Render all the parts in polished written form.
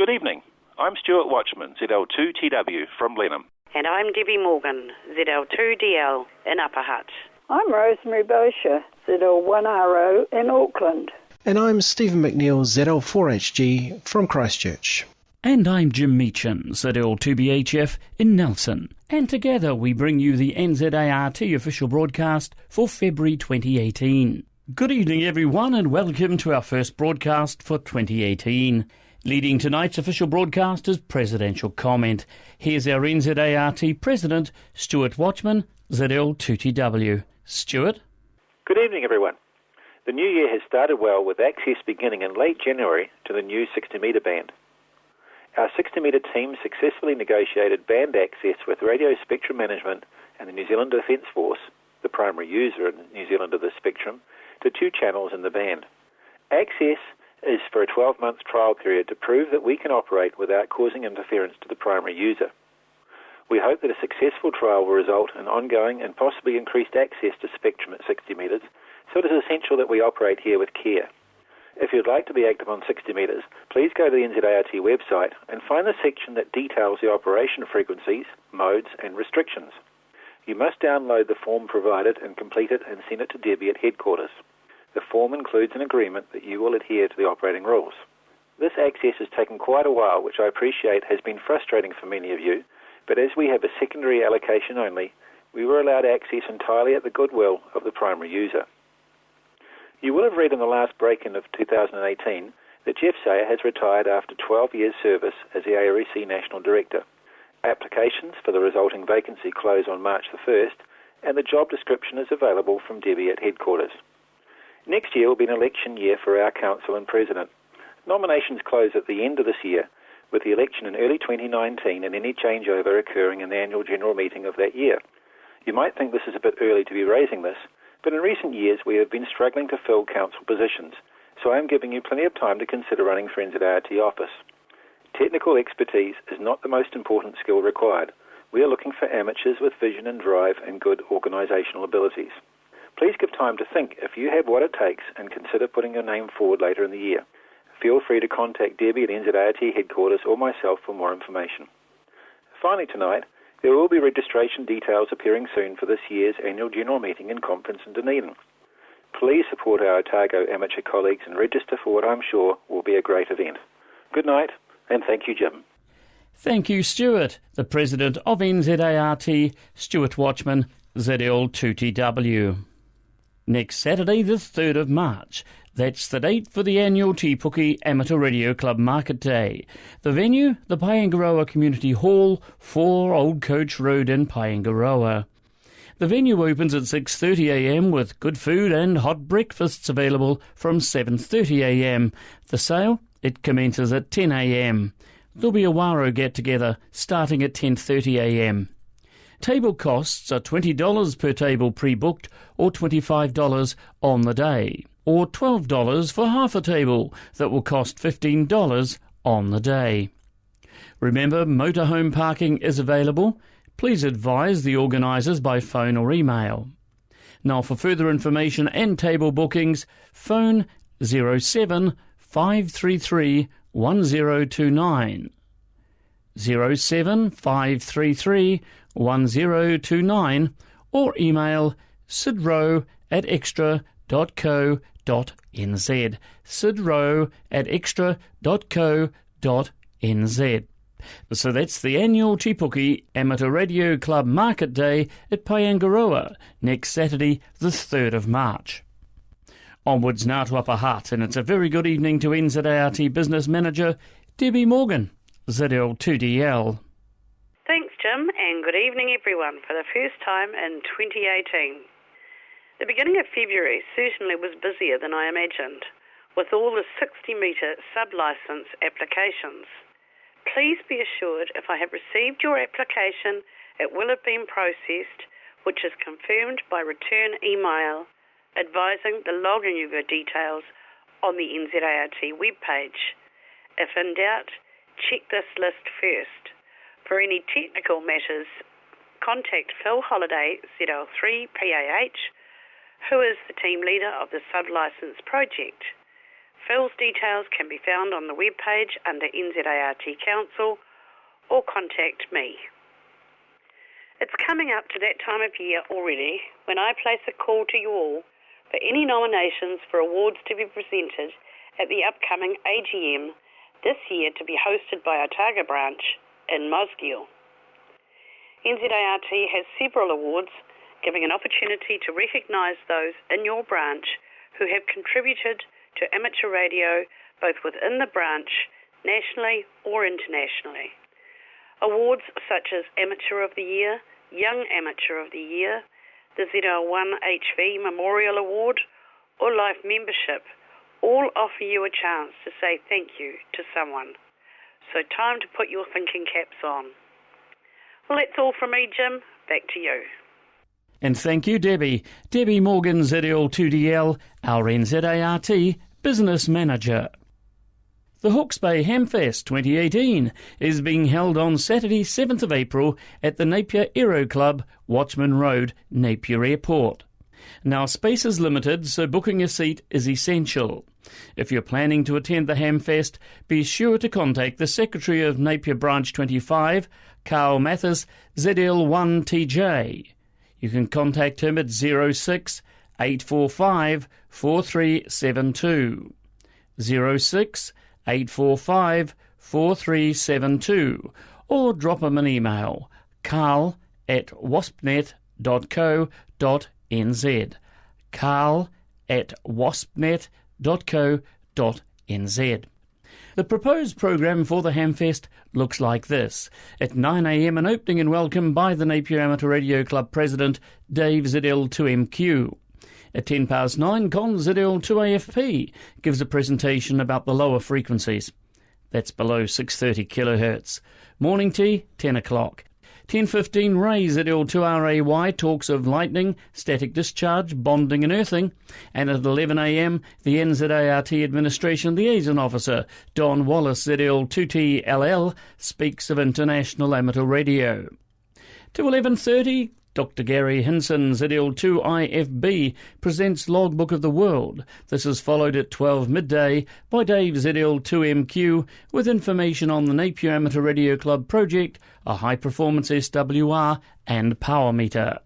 Good evening. I'm Stuart Watchman, ZL2TW from Blenheim. And I'm Debby Morgan, ZL2DL in Upper Hutt. I'm Rosemary Boshier, ZL1RO in Auckland. And I'm Stephen McNeill, ZL4HG from Christchurch. And I'm Jim Meacham, ZL2BHF in Nelson. And together we bring you the NZART official broadcast for February 2018. Good evening everyone and welcome to our first broadcast for 2018. Leading tonight's official broadcast is Presidential Comment. Here's our NZART President, Stuart Watchman, ZL2TW. Stuart? Good evening everyone. The new year has started well with access beginning in late January to the new 60-metre band. Our 60-metre team successfully negotiated band access with Radio Spectrum Management and the New Zealand Defence Force, the primary user in New Zealand of the spectrum, to 2 channels in the band. Access is for a 12-month trial period to prove that we can operate without causing interference to the primary user. We hope that a successful trial will result in ongoing and possibly increased access to spectrum at 60 metres, so it is essential that we operate here with care. If you'd like to be active on 60 metres, please go to the NZART website and find the section that details the operation frequencies, modes and restrictions. You must download the form provided and complete it and send it to Debby at headquarters. The form includes an agreement that you will adhere to the operating rules. This access has taken quite a while, which I appreciate has been frustrating for many of you, but as we have a secondary allocation only, we were allowed access entirely at the goodwill of the primary user. You will have read in the last break-in of 2018 that Jeff Sayer has retired after 12 years' service as the AREC National Director. Applications for the resulting vacancy close on March the 1st, and the job description is available from Debby at headquarters. Next year will be an election year for our council and president. Nominations close at the end of this year, with the election in early 2019 and any changeover occurring in the annual general meeting of that year. You might think this is a bit early to be raising this, but in recent years we have been struggling to fill council positions, so I am giving you plenty of time to consider running for NZART office. Technical expertise is not the most important skill required. We are looking for amateurs with vision and drive and good organisational abilities. Please give time to think if you have what it takes and consider putting your name forward later in the year. Feel free to contact Debby at NZART headquarters or myself for more information. Finally tonight, there will be registration details appearing soon for this year's annual general meeting and conference in Dunedin. Please support our Otago amateur colleagues and register for what I'm sure will be a great event. Good night, and thank you, Jim. Thank you, Stuart. The President of NZART, Stuart Watchman, ZL2TW. Next Saturday, the 3rd of March. That's the date for the annual Te Puke Amateur Radio Club Market Day. The venue, the Paengaroa Community Hall, 4 Old Coach Road in Paengaroa. The venue opens at 6:30am with good food and hot breakfasts available from 7:30am. The sale, it commences at 10am. There'll be a WARO get-together starting at 10:30am. Table costs are $20 per table pre-booked or $25 on the day, or $12 for half a table that will cost $15 on the day. Remember, motorhome parking is available. Please advise the organisers by phone or email. Now for further information and table bookings, phone 07 533 1029. 07 533 1029 or email sidrow@extra.co.nz. sidrow@extra.co.nz. So that's the annual Te Puke Amateur Radio Club Market Day at Paengaroa next Saturday, the 3rd of March. Onwards now to Upper Hutt, and it's a very good evening to NZART Business Manager Debby Morgan, ZL2DL. Thanks, Jim, and good evening, everyone, for the first time in 2018. The beginning of February certainly was busier than I imagined, with all the 60-metre sub-licence applications. Please be assured if I have received your application, it will have been processed, which is confirmed by return email advising the login user details on the NZART webpage. If in doubt, check this list first. For any technical matters, contact Phil Holliday, ZL3PAH, who is the team leader of the sub-licence project. Phil's details can be found on the webpage under NZART Council or contact me. It's coming up to that time of year already when I place a call to you all for any nominations for awards to be presented at the upcoming AGM this year to be hosted by Otago branch in McNeill. NZART has several awards giving an opportunity to recognise those in your branch who have contributed to amateur radio both within the branch, nationally or internationally. Awards such as Amateur of the Year, Young Amateur of the Year, the ZL1 HV Memorial Award, or Life Membership all offer you a chance to say thank you to someone. So time to put your thinking caps on. Well, that's all from me, Jim. Back to you. And thank you, Debby. Debby Morgan, ZL2DL, our NZART Business Manager. The Hawke's Bay Hamfest 2018 is being held on Saturday 7th of April at the Napier Aero Club, Watchman Road, Napier Airport. Now, space is limited, so booking a seat is essential. If you're planning to attend the Hamfest, be sure to contact the Secretary of Napier Branch 25, Carl Mathis, ZL1TJ. You can contact him at 06 845 4372. 06 845 4372, or drop him an email, carl@waspnet.co.nz, carl@waspnet.co.nz. The proposed programme for the Hamfest looks like this. At 9 a.m, an opening and welcome by the Napier Amateur Radio Club President, Dave ZL2MQ. At 9:10, Con ZL2AFP gives a presentation about the lower frequencies. That's below 630 kHz. Morning tea, 10 o'clock. 10:15, Ray ZL2RAY talks of lightning, static discharge, bonding and earthing. And at 11 a.m, the NZART Administration Liaison Officer, Don Wallace ZL2TLL, speaks of international amateur radio. To 11:30, Dr. Gary Hinson, ZL2IFB, presents Logbook of the World. This is followed at 12 midday by Dave ZL2MQ with information on the Napier Amateur Radio Club project, a high-performance SWR and power meter.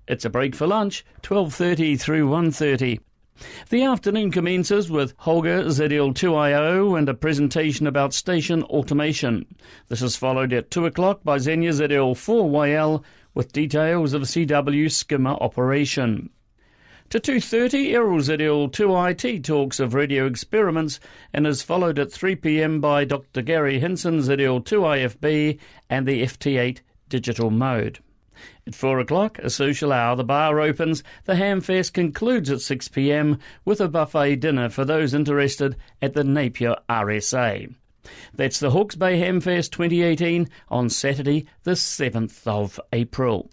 It's a break for lunch, 12:30 through 1:30. The afternoon commences with Holger ZL2IO and a presentation about station automation. This is followed at 2 o'clock by Xenia ZL4YL with details of CW skimmer operation. To 2:30, Errol ZL2IT talks of radio experiments and is followed at 3 p.m. by Dr. Gary Hinson ZL2IFB and the FT8 digital mode. At 4 o'clock, a social hour, the bar opens. The Hamfest concludes at 6 p.m. with a buffet dinner for those interested at the Napier RSA. That's the Hawke's Bay Hamfest 2018 on Saturday the 7th of April.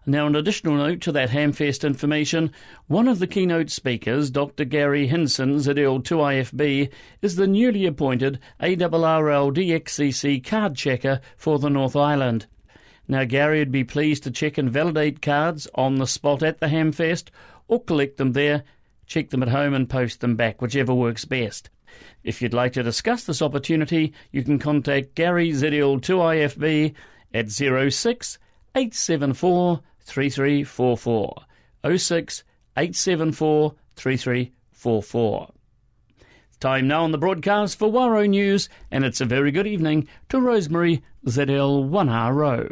Now, an additional note to that Hamfest information, one of the keynote speakers, Dr. Gary Hinson, ZL2IFB, is the newly appointed ARRL DXCC card checker for the North Island. Now, Gary would be pleased to check and validate cards on the spot at the Hamfest, or collect them there, check them at home and post them back, whichever works best. If you'd like to discuss this opportunity, you can contact Gary ZL2IFB at 06 874 3344. 06 874 3344. Time now on the broadcast for WARO News, and it's a very good evening to Rosemary, ZL1RO.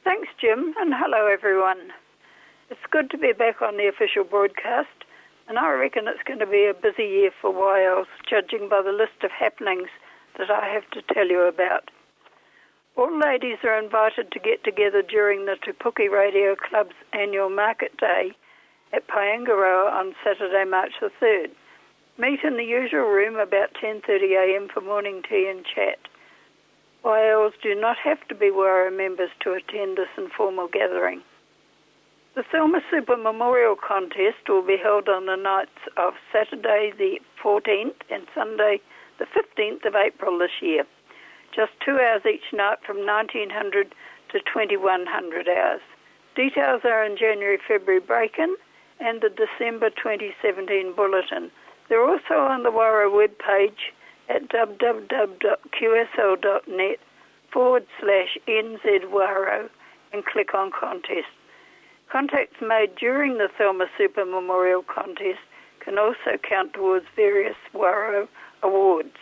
Thanks, Jim, and hello, everyone. It's good to be back on the official broadcast, and I reckon it's going to be a busy year for WIOs, judging by the list of happenings that I have to tell you about. All ladies are invited to get together during the Puke Radio Club's annual Market Day at Paengaroa on Saturday, March the 3rd. Meet in the usual room about 10:30 a.m. for morning tea and chat. WIOs do not have to be WARO members to attend this informal gathering. The Thelma Super Memorial Contest will be held on the nights of Saturday the 14th and Sunday the 15th of April this year. Just 2 hours each night from 1900 to 2100 hours. Details are in January-February break-in and the December 2017 bulletin. They're also on the WARO webpage at www.qsl.net/NZWARO and click on Contest. Contacts made during the Thelma Super Memorial Contest can also count towards various WARO awards.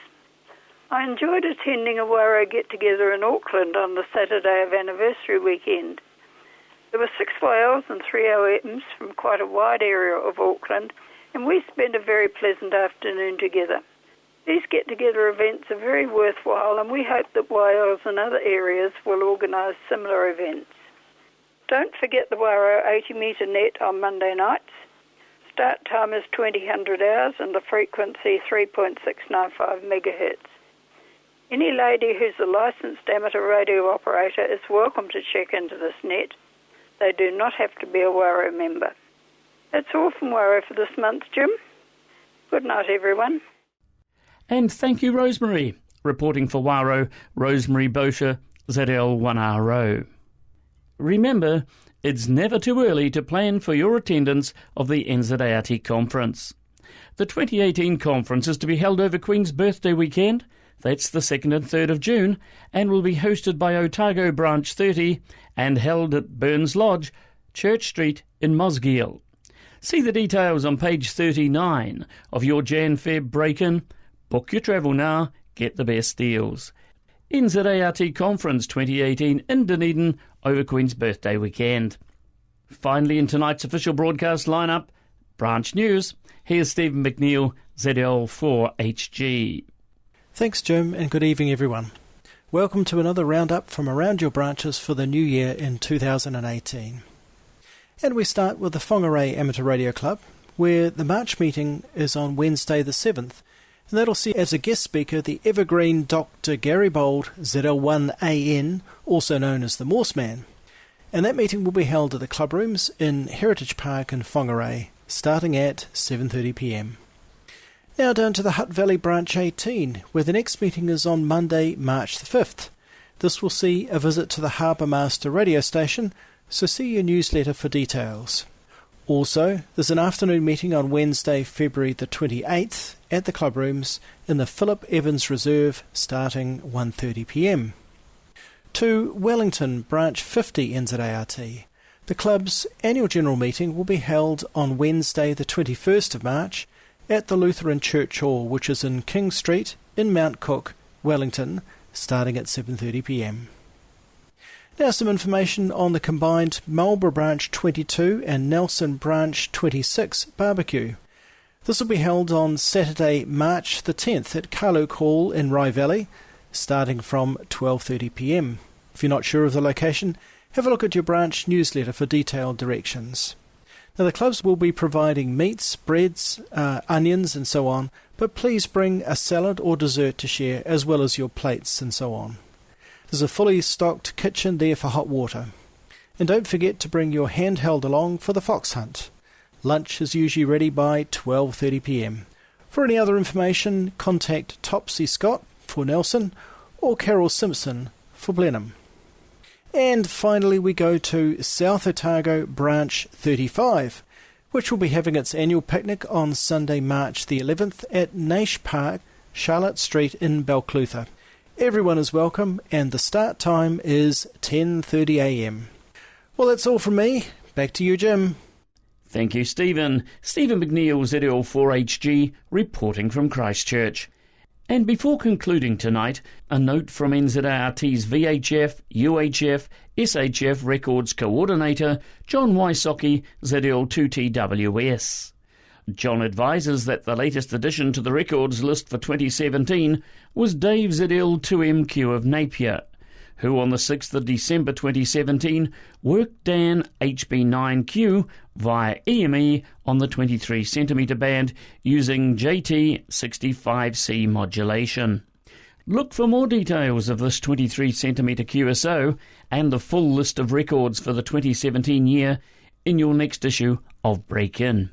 I enjoyed attending a WARO get-together in Auckland on the Saturday of anniversary weekend. There were 6 whales and 3 OMs from quite a wide area of Auckland, and we spent a very pleasant afternoon together. These get-together events are very worthwhile, and we hope that whales and other areas will organise similar events. Don't forget the WARO 80-metre net on Monday nights. Start time is 2000 hours and the frequency 3.695 megahertz. Any lady who's a licensed amateur radio operator is welcome to check into this net. They do not have to be a WARO member. That's all from WARO for this month, Jim. Good night, everyone. And thank you, Rosemary. Reporting for WARO, Rosemary Boshier, ZL1RO. Remember, it's never too early to plan for your attendance of the NZART conference. The 2018 conference is to be held over Queen's Birthday weekend. That's the 2nd and 3rd of June, and will be hosted by Otago Branch 30 and held at Burns Lodge, Church Street in Mosgiel. See the details on page 39 of your Jan-Feb break-in. Book your travel now, get the best deals. NZART Conference 2018 in Dunedin over Queen's Birthday weekend. Finally, in tonight's official broadcast lineup, branch news. Here's Stephen McNeill, ZL4HG. Thanks, Jim, and good evening, everyone. Welcome to another roundup from around your branches for the new year in 2018. And we start with the Whangarei Amateur Radio Club, where the March meeting is on Wednesday the 7th, and that'll see as a guest speaker the evergreen Dr. Gary Bold, ZL1AN, also known as the Morse Man. And that meeting will be held at the club rooms in Heritage Park in Whangarei, starting at 7:30 p.m. Now down to the Hutt Valley Branch 18, where the next meeting is on Monday, March the 5th. This will see a visit to the Harbour Master radio station, so see your newsletter for details. Also, there's an afternoon meeting on Wednesday, February the 28th, at the club rooms in the Philip Evans Reserve, starting 1:30 p.m. To Wellington, Branch 50 NZART. The club's annual general meeting will be held on Wednesday, the 21st of March, at the Lutheran Church Hall, which is in King Street, in Mount Cook, Wellington, starting at 7:30 p.m. Now some information on the combined Marlborough Branch 22 and Nelson Branch 26 barbecue. This will be held on Saturday, March the 10th at Carluke Hall in Rye Valley, starting from 12:30 p.m. If you're not sure of the location, have a look at your branch newsletter for detailed directions. Now the clubs will be providing meats, breads, onions and so on, but please bring a salad or dessert to share, as well as your plates and so on. There's a fully stocked kitchen there for hot water. And don't forget to bring your handheld along for the fox hunt. Lunch is usually ready by 12:30 p.m. For any other information, contact Topsy Scott for Nelson or Carol Simpson for Blenheim. And finally we go to South Otago Branch 35, which will be having its annual picnic on Sunday, March the 11th at Naish Park, Charlotte Street in Balclutha. Everyone is welcome, and the start time is 10:30 a.m. Well, that's all from me. Back to you, Jim. Thank you, Stephen. Stephen McNeill, ZL4HG, reporting from Christchurch. And before concluding tonight, a note from NZART's VHF, UHF, SHF Records Coordinator, John Wysocki, ZL2TWS. John advises that the latest addition to the records list for 2017 was Dave ZL2MQ of Napier, who on the 6th of December 2017 worked Dan HB9Q via EME on the 23cm band using JT65C modulation. Look for more details of this 23cm QSO and the full list of records for the 2017 year in your next issue of Break-In.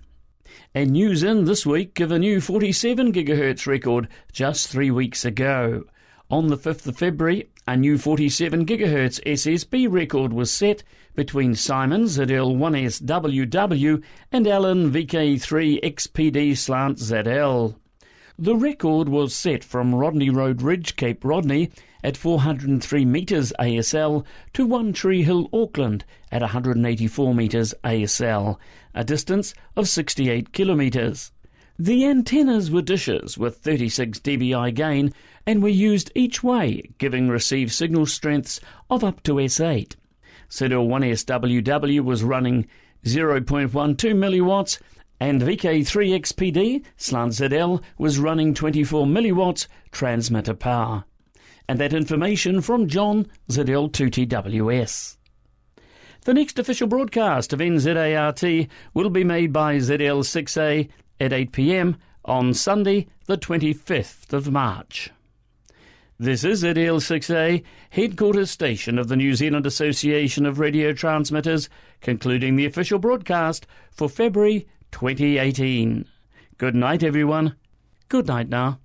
And news in this week of a new 47 GHz record just 3 weeks ago. On the 5th of February, a new 47 GHz SSB record was set between Simon ZL1SWW and Alan VK3XPD slant ZL. The record was set from Rodney Road Ridge, Cape Rodney, at 403 metres ASL to One Tree Hill, Auckland, at 184 metres ASL, a distance of 68 kilometres. The antennas were dishes with 36 dBi gain and were used each way, giving receive signal strengths of up to S8. ZL1SWW was running 0.12 milliwatts and VK3XPD slant ZL was running 24 milliwatts transmitter power. And that information from John, ZL2TWS. The next official broadcast of NZART will be made by ZL6A at 8 p.m. on Sunday, the 25th of March. This is ZL6A, headquarters station of the New Zealand Association of Radio Transmitters, concluding the official broadcast for February 2018. Good night, everyone. Good night now.